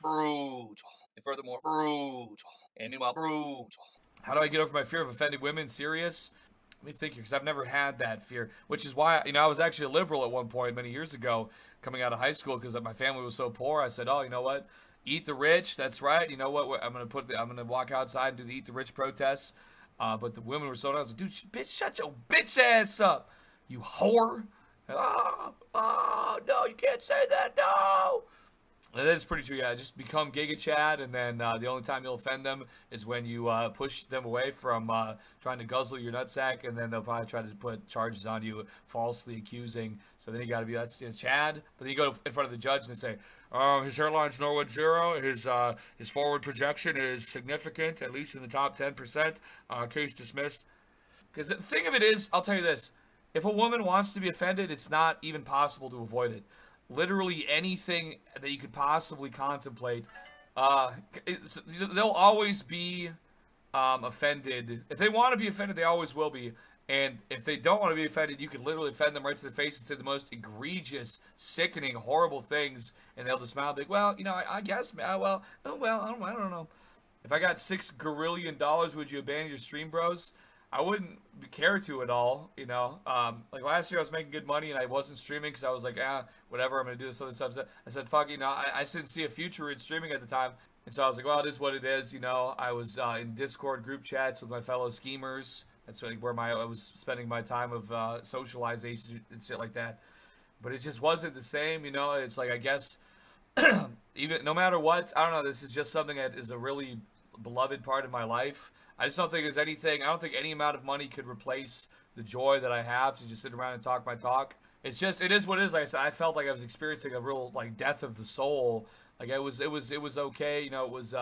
brutal. And furthermore, brutal. And meanwhile, brutal. How do I get over my fear of offending women? Serious? Let me think here, because I've never had that fear, which is why, I was actually a liberal at one point many years ago, coming out of high school, because my family was so poor. I said, oh, you know what? Eat the rich. That's right. You know what? I'm gonna walk outside and do the eat the rich protests. But the women were so nice. I was like, dude, bitch, shut your bitch ass up, you whore. Oh, no, you can't say that, no. That is pretty true, yeah. Just become Giga Chad, and then the only time you'll offend them is when you push them away from trying to guzzle your nutsack, and then they'll probably try to put charges on you, falsely accusing. So then you got to be, that's Chad. But then you go in front of the judge and they say, his hairline's Norwood Zero. His forward projection is significant, at least in the top 10%. Case dismissed. Because the thing of it is, I'll tell you this: if a woman wants to be offended, it's not even possible to avoid it. Literally anything that you could possibly contemplate, they'll always be offended. If they want to be offended, they always will be. And if they don't want to be offended, you can literally offend them right to their face and say the most egregious, sickening, horrible things, and they'll just smile and be like, well, I guess, well, oh, well, I don't know. If I got $6 gazillion, would you abandon your stream, bros? I wouldn't care to at all. Like last year I was making good money and I wasn't streaming because I was like, whatever, I'm going to do this other stuff. I said, fuck, I didn't see a future in streaming at the time. And so I was like, well, it is what it is. I was in Discord group chats with my fellow schemers. That's where I was spending my time of socialization and shit like that. But it just wasn't the same. It's like, I guess, even no matter what, I don't know, this is just something that is a really beloved part of my life. I just don't think there's anything. I don't think any amount of money could replace the joy that I have to just sit around and talk my talk. It is what it is. Like I said, I felt like I was experiencing a real like death of the soul. Like it was okay. It was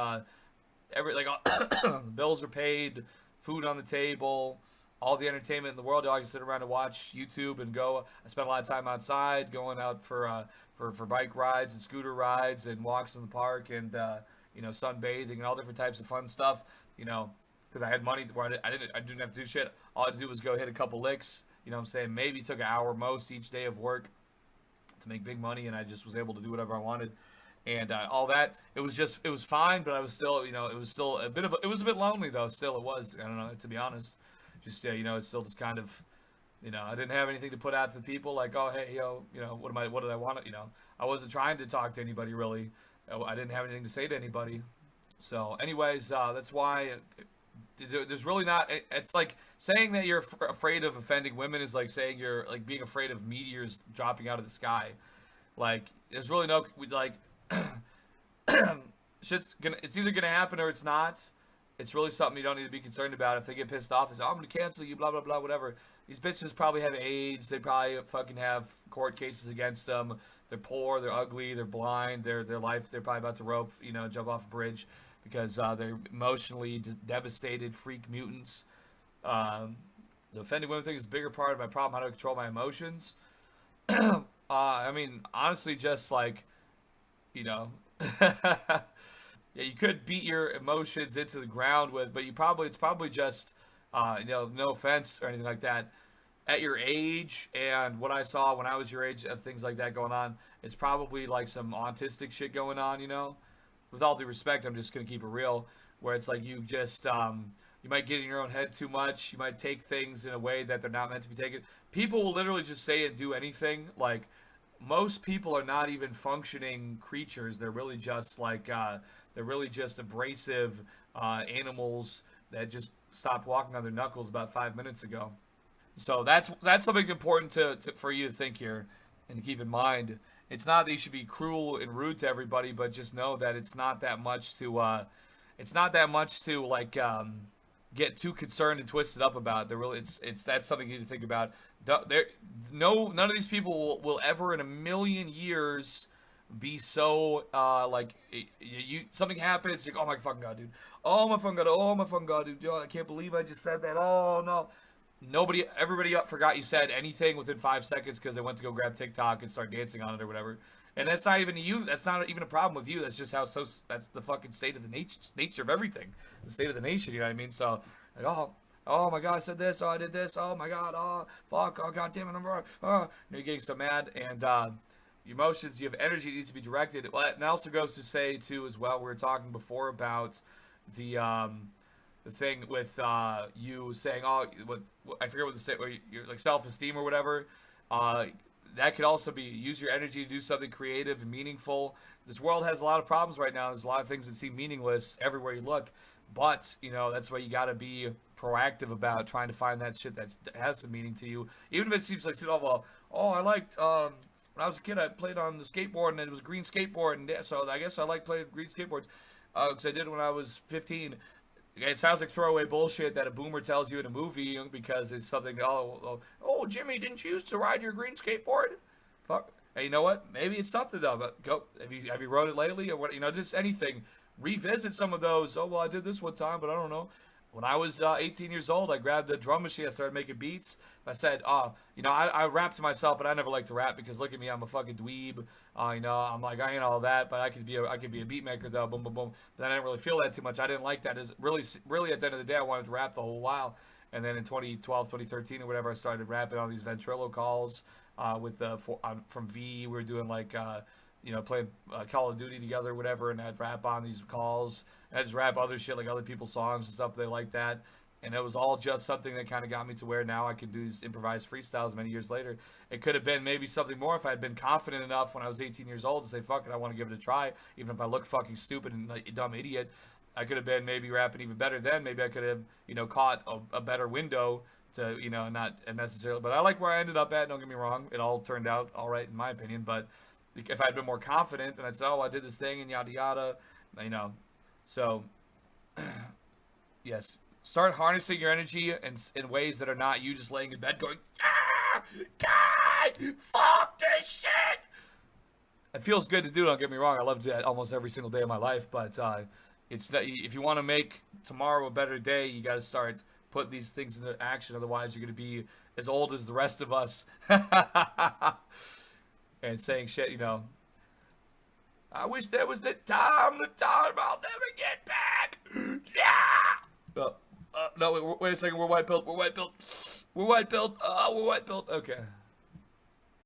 bills are paid, food on the table, all the entertainment in the world. I can sit around and watch YouTube and go. I spent a lot of time outside, going out for bike rides and scooter rides and walks in the park and sunbathing and all different types of fun stuff. Because I had money where I didn't have to do shit. All I had to do was go hit a couple licks. What I'm saying? Maybe took an hour most each day of work to make big money, and I just was able to do whatever I wanted. And all that, it was fine, but I was still, it was still a bit lonely though. Still, it was. I don't know, to be honest. Just it's still just kind of, I didn't have anything to put out to the people. Like, oh hey, what did I want? I wasn't trying to talk to anybody really. I didn't have anything to say to anybody. So, anyways, that's why. There's really not. It's like saying that you're afraid of offending women is like saying you're like being afraid of meteors dropping out of the sky. Like there's really no like. It's either gonna happen or it's not. It's really something you don't need to be concerned about. If they get pissed off, it's I'm gonna cancel you, blah blah blah, whatever. These bitches probably have AIDS. They probably fucking have court cases against them. They're poor. They're ugly. They're blind. Their life. They're probably about to jump off a bridge. Because they're emotionally devastated freak mutants. The offending women thing is a bigger part of my problem. How do I control my emotions? Honestly, just like, yeah, you could beat your emotions into the ground with, but it's probably just, no offense or anything like that. At your age and what I saw when I was your age of things like that going on, it's probably like some autistic shit going on, With all due respect, I'm just gonna keep it real. Where it's like you just you might get in your own head too much. You might take things in a way that they're not meant to be taken. People will literally just say and do anything. Like most people are not even functioning creatures. They're really just abrasive animals that just stopped walking on their knuckles about 5 minutes ago. So that's something important for you to think here and to keep in mind. It's not that you should be cruel and rude to everybody, but just know that it's not that much to like get too concerned and twisted up about. That's something you need to think about. None of these people will ever in a million years be so something happens. You're like, oh my fucking god, dude. Oh my fucking god. Oh my fucking god, dude. I can't believe I just said that. Oh no. Everybody forgot you said anything within 5 seconds because they went to go grab TikTok and start dancing on it or whatever. And that's not even you. That's not even a problem with you. That's just that's the fucking state of the nature of everything. The state of the nation. You know what I mean? So, like, oh my god, I said this. Oh, I did this. Oh my god. Oh fuck. Oh god damn it. I'm wrong. Oh, you're getting so mad. And Your emotions, you have energy that needs to be directed. Well, and also goes to say too as well. We were talking before about the thing with you saying, "Oh, what I forget what the state where you're like self-esteem or whatever." Uh, that could also be use your energy to do something creative and meaningful. This world has a lot of problems right now. There's a lot of things that seem meaningless everywhere you look, but that's why you got to be proactive about trying to find that shit that has some meaning to you, even if it seems like well, oh, I liked when I was a kid, I played on the skateboard and it was a green skateboard, and so I guess I like playing green skateboards because I did it when I was 15. It sounds like throwaway bullshit that a boomer tells you in a movie because it's something. Oh, Jimmy, didn't you used to ride your green skateboard? Fuck. Hey, you know what? Maybe it's something though. But go. Have you rode it lately or what? Just anything. Revisit some of those. Oh well, I did this one time, but I don't know. When I was 18 years old, I grabbed a drum machine. I started making beats. I said, I rap to myself, but I never like to rap because look at me, I'm a fucking dweeb. I'm like I ain't all that, but I could be a beat maker though. Boom, boom, boom. But I didn't really feel that too much. I didn't like that. Is really at the end of the day, I wanted to rap the whole while. And then in 2012, 2013, or whatever, I started rapping on these Ventrilo calls from V. We were doing like playing Call of Duty together, or whatever, and I'd rap on these calls. And I'd just rap other shit, like other people's songs and stuff. They like that. And it was all just something that kind of got me to where now I can do these improvised freestyles many years later. It could have been maybe something more if I had been confident enough when I was 18 years old to say, fuck it, I want to give it a try. Even if I look fucking stupid and like a dumb idiot, I could have been maybe rapping even better then. Maybe I could have, caught a better window to, not necessarily. But I like where I ended up at, don't get me wrong. It all turned out all right in my opinion. But if I had been more confident and I said, oh, I did this thing and yada yada, So, yes. Start harnessing your energy in ways that are not you just laying in bed going, God, fuck this shit. It feels good to do, don't get me wrong. I love to do that almost every single day of my life. But it's that if you want to make tomorrow a better day, you got to start put these things into action. Otherwise, you're going to be as old as the rest of us. And saying shit, I wish there was the time I'll never get back. Yeah. No, wait a second. We're white pilled. We're white pilled. We're white pilled. We're white pilled. Okay.